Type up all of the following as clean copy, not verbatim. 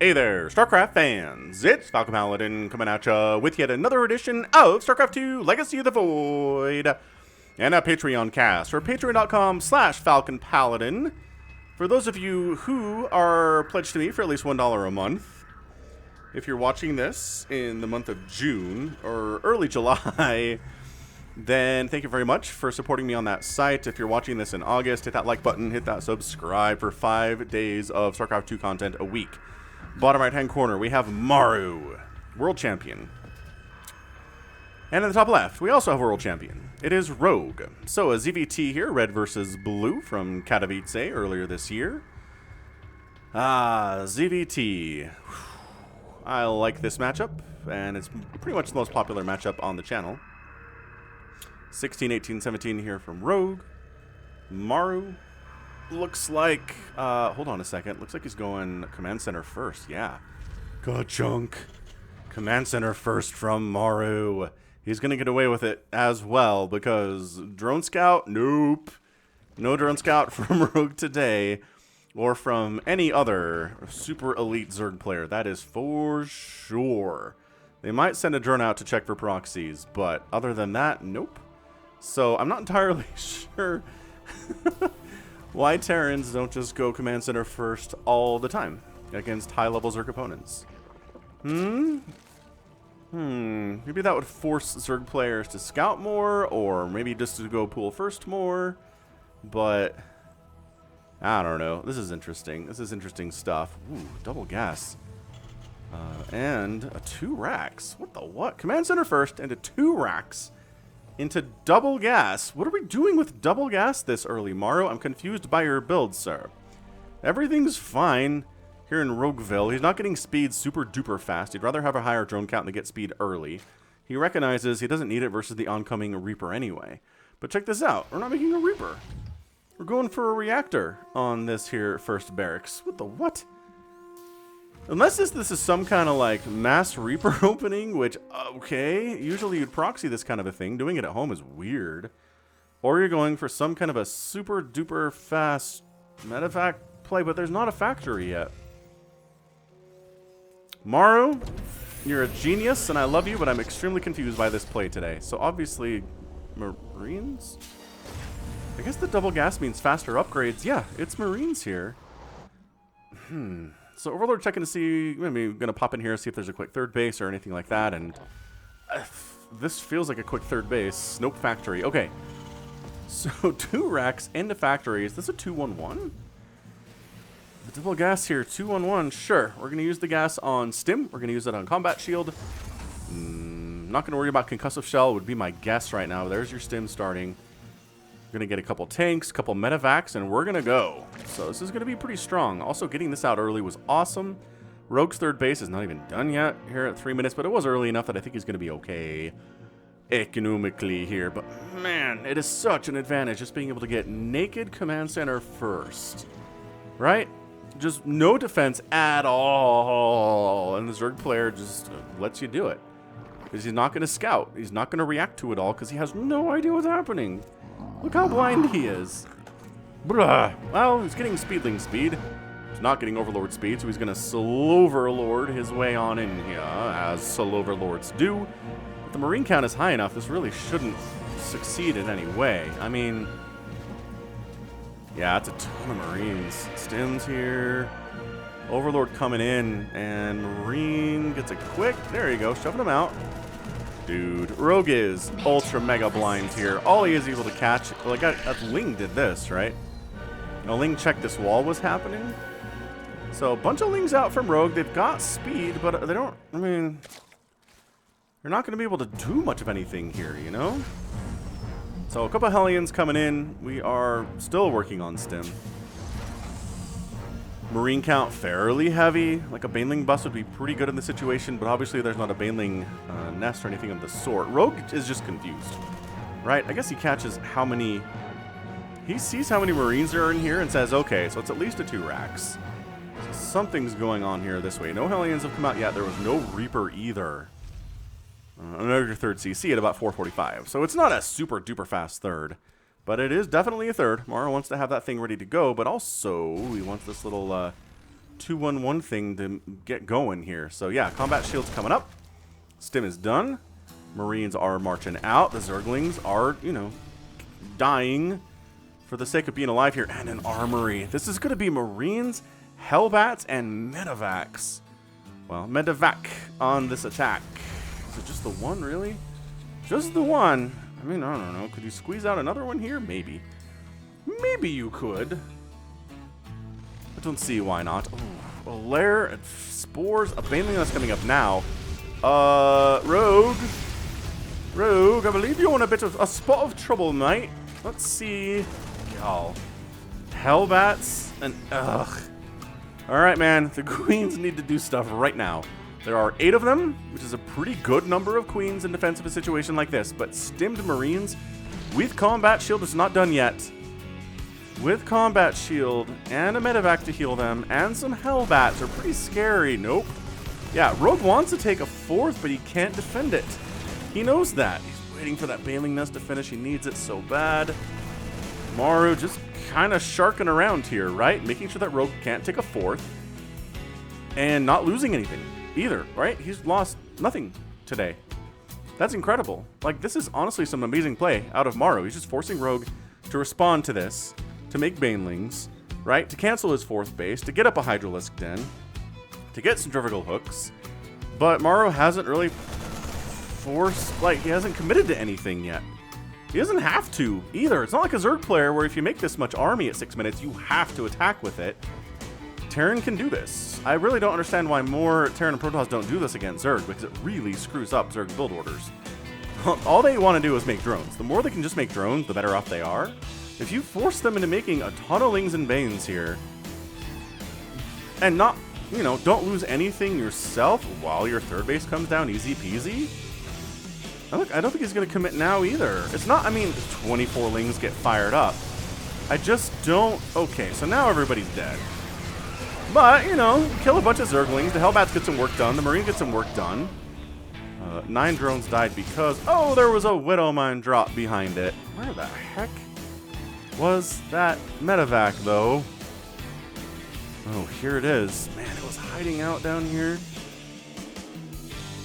Hey there, StarCraft fans! It's Falcon Paladin coming at ya with yet another edition of StarCraft 2 Legacy of the Void and a Patreon cast, or patreon.com/Falcon Paladin. For those of you who are pledged to me for at least $1 a month, if you're watching this in the month of June or early July, then thank you very much for supporting me on that site. If you're watching this in August, hit that like button, hit that subscribe for 5 days of StarCraft 2 content a week. Bottom right hand corner, we have Maru, world champion. And in the top left, we also have a world champion. It is Rogue. So a ZVT here, red versus blue from Katowice earlier this year. ZVT. I like this matchup, and it's pretty much the most popular matchup on the channel. 16, 18, 17 here from Rogue. Maru. Looks like, hold on a second. Looks like he's going command center first. Yeah. Ka-chunk. Command center first from Maru. He's going to get away with it as well because drone scout, nope. No drone scout from Rogue today or from any other super elite Zerg player. That is for sure. They might send a drone out to check for proxies, but other than that, nope. So I'm not entirely sure why Terrans don't just go command center first all the time against high-level Zerg opponents. Maybe that would force Zerg players to scout more, or maybe just to go pool first more. But I don't know. This is interesting. This is interesting stuff. Ooh, double gas. And a 2 racks. What the what? Command center first into 2 racks. Into double gas. What are we doing with double gas this early, Maru? I'm confused by your build, sir. Everything's fine here in Rogueville. He's not getting speed super duper fast. He'd rather have a higher drone count than get speed early. He recognizes he doesn't need it versus the oncoming Reaper anyway. But check this out. We're not making a Reaper. We're going for a reactor on this here first barracks. What the what? Unless this is some kind of like mass Reaper opening, which, okay, usually you'd proxy this kind of a thing. Doing it at home is weird. Or you're going for some kind of a super duper fast medevac play, but there's not a factory yet. Maru, you're a genius and I love you, but I'm extremely confused by this play today. So obviously, Marines? I guess the double gas means faster upgrades. Yeah, it's Marines here. So Overlord checking to see, maybe going to pop in here, see if there's a quick third base or anything like that. And this feels like a quick third base. Nope, factory. Okay. So 2 racks into factory. Is this a 2-1-1? The double gas here, 2-1-1. Sure. We're going to use the gas on Stim. We're going to use it on Combat Shield. Not going to worry about Concussive Shell would be my guess right now. There's your Stim starting. We're going to get a couple tanks, a couple medevacs, and we're going to go. So this is going to be pretty strong. Also, getting this out early was awesome. Rogue's third base is not even done yet here at 3 minutes, but it was early enough that I think he's going to be okay economically here. But man, it is such an advantage just being able to get naked command center first. Right? Just no defense at all. And the Zerg player just lets you do it. Because he's not going to scout. He's not going to react to it all because he has no idea what's happening. Look how blind he is. Bruh. Well, he's getting Speedling speed. He's not getting Overlord speed, so he's going to Sloverlord his way on in here, as Sloverlords do. But the Marine count is high enough, this really shouldn't succeed in any way. I mean, yeah, it's a ton of Marines. Stims here. Overlord coming in, and Marine gets a quick, there you go, shoving him out. Dude, Rogue is ultra mega blind here. All he is able to catch, like Ling did this, right? Now Ling checked this wall was happening. So a bunch of Lings out from Rogue. They've got speed, but they don't, I mean, they're not going to be able to do much of anything here, you know? So a couple of Hellions coming in. We are still working on Stim. Marine count fairly heavy. Like a Baneling bus would be pretty good in this situation, but obviously there's not a Baneling nest or anything of the sort. Rogue is just confused, right? I guess he catches how many... He sees how many Marines there are in here and says, okay, so it's at least a 2 racks. So something's going on here this way. No Hellions have come out yet. There was no Reaper either. Another third CC at about 445. So it's not a super duper fast third. But it is definitely a third. Maru wants to have that thing ready to go, but also he wants this little 2-1-1 thing to get going here. So yeah, combat shield's coming up. Stim is done. Marines are marching out. The Zerglings are, you know, dying for the sake of being alive here. And an armory. This is going to be Marines, Hellbats, and Medivacs. Well, Medivac on this attack. Is it just the one, really? Just the one. I mean, I don't know. Could you squeeze out another one here? Maybe. Maybe you could. I don't see why not. Oh, a lair and spores. A baneling that's coming up now. Rogue. Rogue, I believe you're in a bit of a spot of trouble, mate. Let's see. Y'all. Hellbats and ugh. Alright, man. The queens need to do stuff right now. There are 8 of them, which is a pretty good number of queens in defense of a situation like this. But stimmed Marines with combat shield is not done yet. With combat shield and a medevac to heal them and some hellbats are pretty scary. Nope. Yeah, Rogue wants to take a 4th, but he can't defend it. He knows that. He's waiting for that Baneling Nest to finish. He needs it so bad. Maru just kind of sharking around here, right? Making sure that Rogue can't take a 4th. And not losing anything either, right? He's lost nothing today. That's incredible. Like, this is honestly some amazing play out of Maru. He's just forcing Rogue to respond to this, to make Banelings, right? To cancel his 4th base, to get up a Hydralisk Den, to get centrifugal hooks. But Maru hasn't really forced, like, he hasn't committed to anything yet. He doesn't have to either. It's not like a Zerg player where if you make this much army at 6 minutes, you have to attack with it. Terran can do this. I really don't understand why more Terran and Protoss don't do this against Zerg, because it really screws up Zerg's build orders. All they want to do is make drones. The more they can just make drones, the better off they are. If you force them into making a ton of Lings and Banes here, and not, you know, don't lose anything yourself while your 3rd base comes down easy peasy. I don't think he's going to commit now either. It's not, I mean, 24 Lings get fired up. I just don't. Okay, so now everybody's dead. But, you know, kill a bunch of Zerglings. The Hellbats get some work done. The Marine gets some work done. 9 drones died because, oh, there was a Widowmine drop behind it. Where the heck was that medevac, though? Oh, here it is. Man, it was hiding out down here.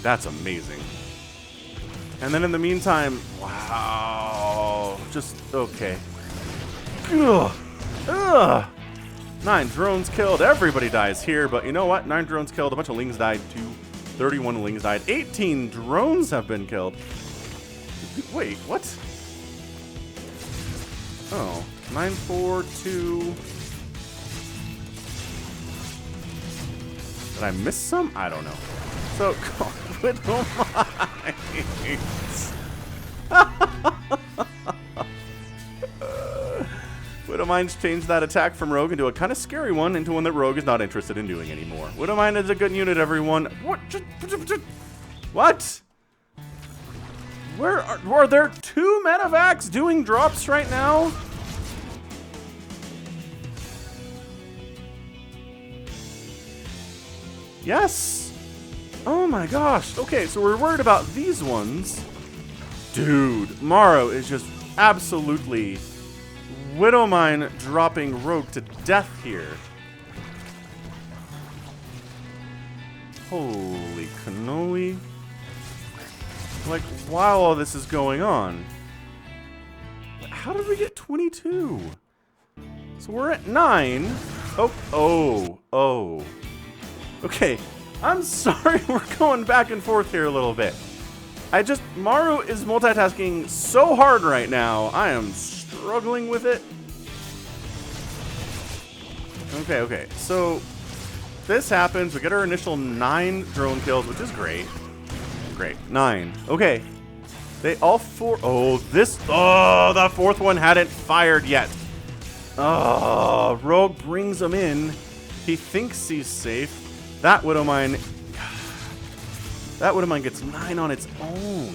That's amazing. And then in the meantime, wow. Just, okay. Ugh. Ugh. 9 drones killed. Everybody dies here, but you know what? 9 drones killed. A bunch of Lings died too. 31 Lings died. 18 drones have been killed. Wait, what? Oh, 9, 4, 2. Did I miss some? I don't know. So, Widowmine's changed that attack from Rogue into a kind of scary one, into one that Rogue is not interested in doing anymore. Widowmine is a good unit, everyone. What? What? Where are there 2 medevacs doing drops right now? Yes. Oh my gosh. Okay, so we're worried about these ones. Dude, Maru is just absolutely Widowmine dropping Rogue to death here. Holy cannoli. Like, while all this is going on. How did we get 22? So we're at 9. Oh. Okay, I'm sorry we're going back and forth here a little bit. Maru is multitasking so hard right now. I am struggling with it. Okay, so this happens. We get our initial 9 drone kills, which is great. Great, 9. Okay, they all 4. Oh, the 4th one hadn't fired yet. Oh, Rogue brings them in. He thinks he's safe. That Widowmine gets 9 on its own.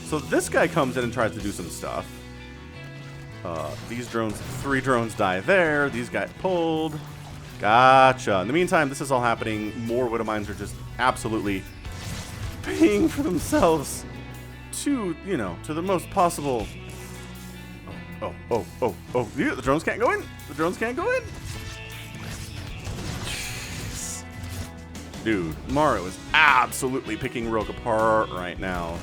So this guy comes in and tries to do some stuff. These drones, 3 drones die there. These got pulled. Gotcha. In the meantime, this is all happening. More Widowmines are just absolutely paying for themselves to, you know, to the most possible. Oh. The drones can't go in. The drones can't go in. Dude, Maru is absolutely picking Rogue apart right now.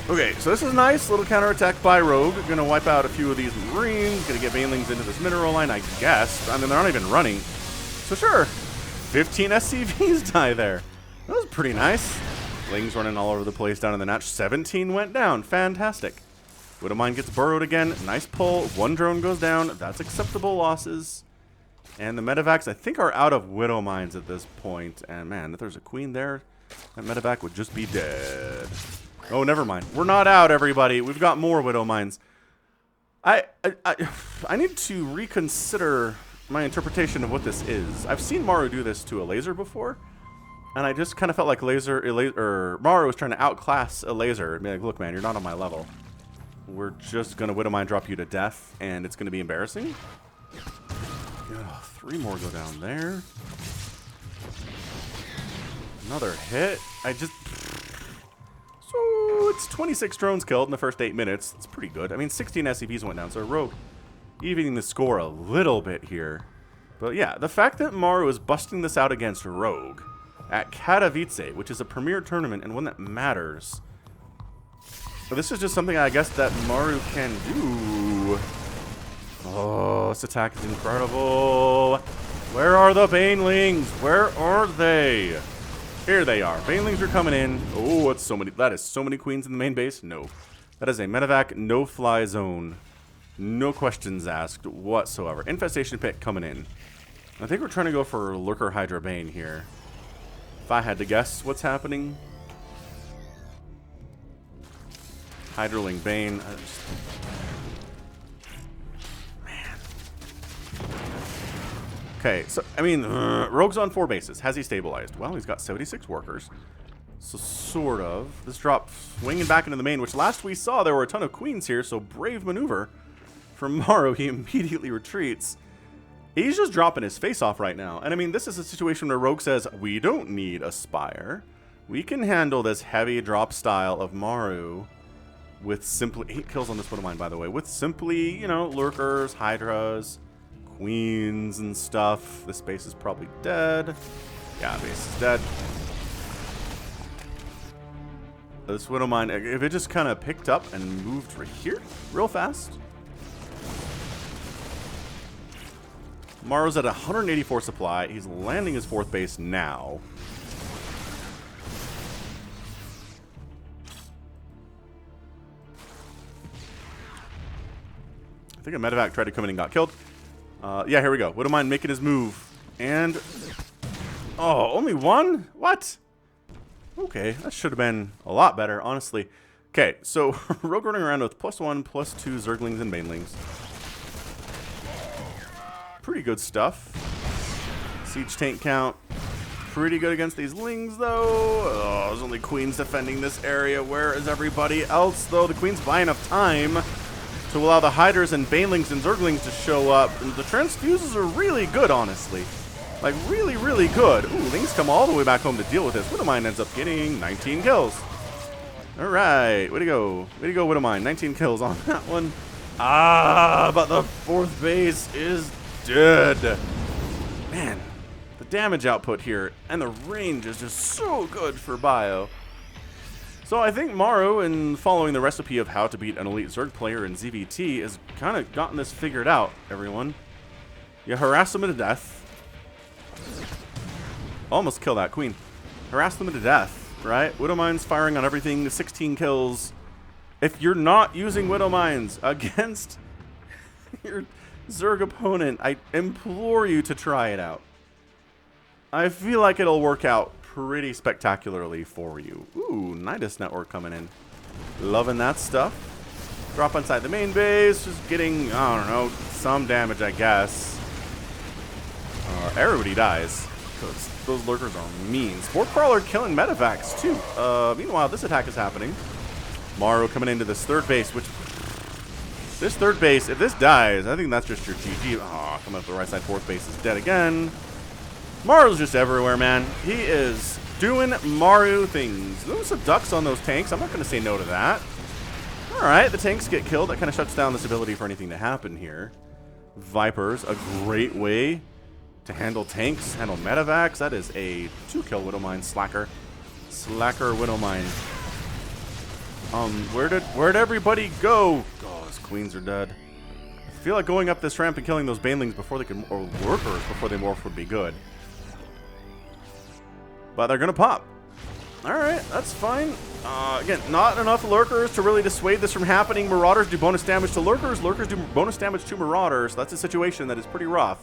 Okay, so this is nice. Little counterattack by Rogue. Gonna wipe out a few of these Marines. Gonna get Banelings into this mineral line, I guess. I mean, they're not even running. So sure, 15 SCVs die there. That was pretty nice. Lings running all over the place down in the notch. 17 went down. Fantastic. Widowmine gets burrowed again. Nice pull. One drone goes down. That's acceptable losses. And the medevacs, I think, are out of Widowmines at this point. And man, if there's a queen there, that medevac would just be dead. Oh, never mind. We're not out, everybody. We've got more Widowmines. I need to reconsider my interpretation of what this is. I've seen Maru do this to a laser before, and I just kind of felt like Maru was trying to outclass a laser. I mean, like, look, man, you're not on my level. We're just going to Widowmine drop you to death, and it's going to be embarrassing. Oh, 3 more go down there. Another hit. So it's 26 drones killed in the first 8 minutes. That's pretty good. I mean, 16 SCVs went down, so Rogue evening the score a little bit here. But yeah, the fact that Maru is busting this out against Rogue at Katowice, which is a premier tournament and one that matters. But this is just something I guess that Maru can do. Oh, this attack is incredible. Where are the Banelings? Where are they? Here they are. Banelings are coming in. Oh, it's so many. That is so many queens in the main base. No. That is a medevac no-fly zone. No questions asked whatsoever. Infestation pit coming in. I think we're trying to go for Lurker Hydra Bane here. If I had to guess what's happening. Hydraling Bane. Man. Okay, so, I mean, Rogue's on 4 bases. Has he stabilized? Well, he's got 76 workers. So, sort of. This drop swinging back into the main, which last we saw there were a ton of queens here, so brave maneuver from Maru. He immediately retreats. He's just dropping his face off right now. And I mean, this is a situation where Rogue says, we don't need a Spire. We can handle this heavy drop style of Maru with simply 8 kills on this one of mine, by the way, with simply, you know, Lurkers, Hydras, Queens and stuff. This base is probably dead. Yeah, base is dead. This Widow Mine, if it just kind of picked up and moved right here real fast. Maru's at 184 supply. He's landing his 4th base now. I think a medevac tried to come in and got killed. Yeah, here we go. Widow Mine making his move. And... oh, only 1? What? Okay, that should have been a lot better, honestly. Okay, so Rogue running around with +1, +2 Zerglings and Banelings. Pretty good stuff. Siege tank count. Pretty good against these Lings, though. Oh, there's only Queens defending this area. Where is everybody else, though? The Queens buy enough time to allow the Hydras and Banelings and Zerglings to show up. And the Transfuses are really good, honestly. Like, really, really good. Ooh, Lings come all the way back home to deal with this. Widowmine ends up getting 19 kills. All right. Way to go. Way to go, Widowmine. 19 kills on that one. Ah, but the 4th base is dead. Man, the damage output here and the range is just so good for Bio. So I think Maru, in following the recipe of how to beat an elite Zerg player in ZVT, has kind of gotten this figured out, everyone. You harass them to death. Almost kill that queen. Harass them to death, right? Widowmine's firing on everything, 16 kills. If you're not using Widowmines against your Zerg opponent, I implore you to try it out. I feel like it'll work out pretty spectacularly for you. Ooh, Nidus network coming in. Loving that stuff. Drop inside the main base, just getting, I don't know, some damage, I guess. Everybody dies. Those lurkers are mean. Sport Crawler killing medevacs, too. Meanwhile, this attack is happening. Maru coming into this 3rd base, which... this 3rd base, if this dies, I think that's just your GG. Oh, coming up the right side, 4th base is dead again. Maru's just everywhere, man. He is doing Maru things. Those are ducks on those tanks. I'm not going to say no to that. All right, the tanks get killed. That kind of shuts down this ability for anything to happen here. Vipers, a great way to handle tanks, handle medevacs. That is a 2-kill Widowmine slacker. Slacker Widowmine. Where'd everybody go? Oh, his queens are dead. I feel like going up this ramp and killing those banelings before they can, or lurkers before they morph would be good. But they're gonna pop. Alright, that's fine. Again, not enough lurkers to really dissuade this from happening. Marauders do bonus damage to lurkers. Lurkers do bonus damage to marauders. That's a situation that is pretty rough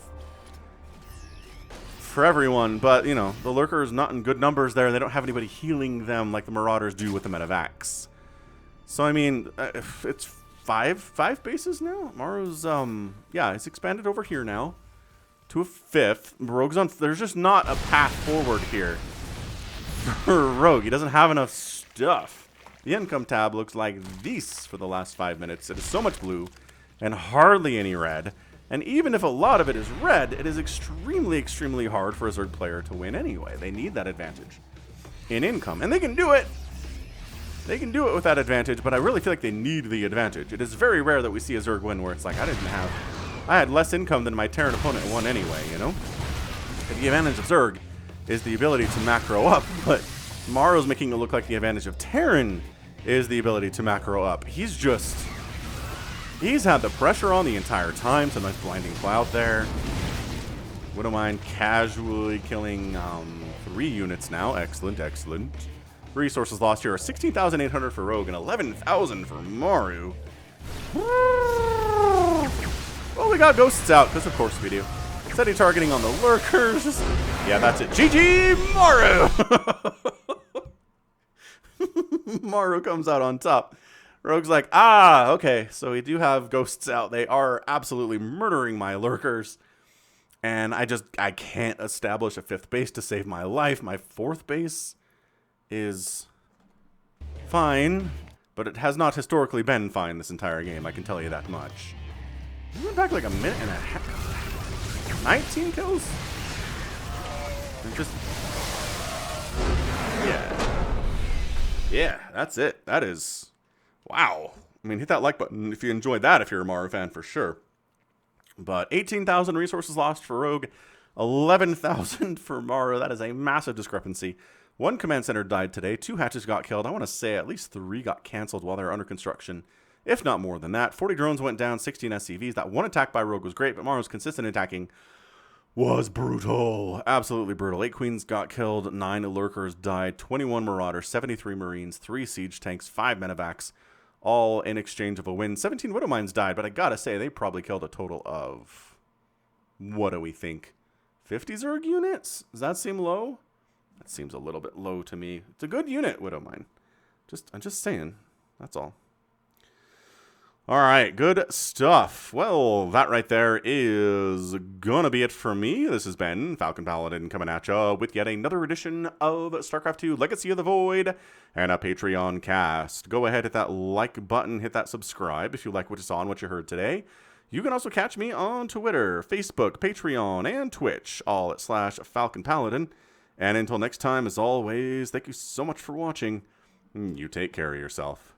for everyone. But, you know, the lurker is not in good numbers there. They don't have anybody healing them like the marauders do with the medevacs. So, I mean, it's five bases now. Maru's, yeah, it's expanded over here now to a 5th. Rogue's on. There's just not a path forward here for Rogue. He doesn't have enough stuff. The income tab looks like this for the last 5 minutes. It is so much blue and hardly any red. And even if a lot of it is red, it is extremely, extremely hard for a Zerg player to win anyway. They need that advantage in income. And they can do it. They can do it with that advantage, but I really feel like they need the advantage. It is very rare that we see a Zerg win where it's like, I had less income than my Terran opponent won anyway, you know? The advantage of Zerg is the ability to macro up, but Maru's making it look like the advantage of Terran is the ability to macro up. He's had the pressure on the entire time. Some nice blinding cloud there. Widowmine casually killing 3 units now. Excellent, excellent. Resources lost here are 16,800 for Rogue and 11,000 for Maru. Well, we got ghosts out, because of course we do. Steady targeting on the lurkers. Yeah, that's it. GG, Maru! Maru comes out on top. Rogue's like, okay, so we do have ghosts out. They are absolutely murdering my lurkers. And I can't establish a 5th base to save my life. My 4th base is fine, but it has not historically been fine this entire game. I can tell you that much. We went back like a minute and a half. 19 kills? Just, yeah, that's it. That is, wow. I mean, hit that like button if you enjoyed that, if you're a Maru fan, for sure. But 18,000 resources lost for Rogue, 11,000 for Maru. That is a massive discrepancy. 1 command center died today. 2 hatches got killed. I want to say at least 3 got canceled while they were under construction, if not more than that. 40 drones went down, 16 SCVs. That 1 attack by Rogue was great, but Maru's consistent attacking was brutal. Absolutely brutal. 8 queens got killed, 9 lurkers died, 21 marauders, 73 marines, 3 siege tanks, 5 medevacs, all in exchange of a win. 17 widowmines died, but I gotta say, they probably killed a total of, what do we think, 50 Zerg units? Does that seem low? That seems a little bit low to me. It's a good unit, Widowmine. I'm just saying. That's all. All right, good stuff. Well, that right there is gonna be it for me. This has been Falcon Paladin coming at ya with yet another edition of StarCraft 2 Legacy of the Void and a Patreon cast. Go ahead, hit that like button, hit that subscribe if you like what you saw and what you heard today. You can also catch me on Twitter, Facebook, Patreon, and Twitch, all at /Falcon Paladin. And until next time, as always, thank you so much for watching. You take care of yourself.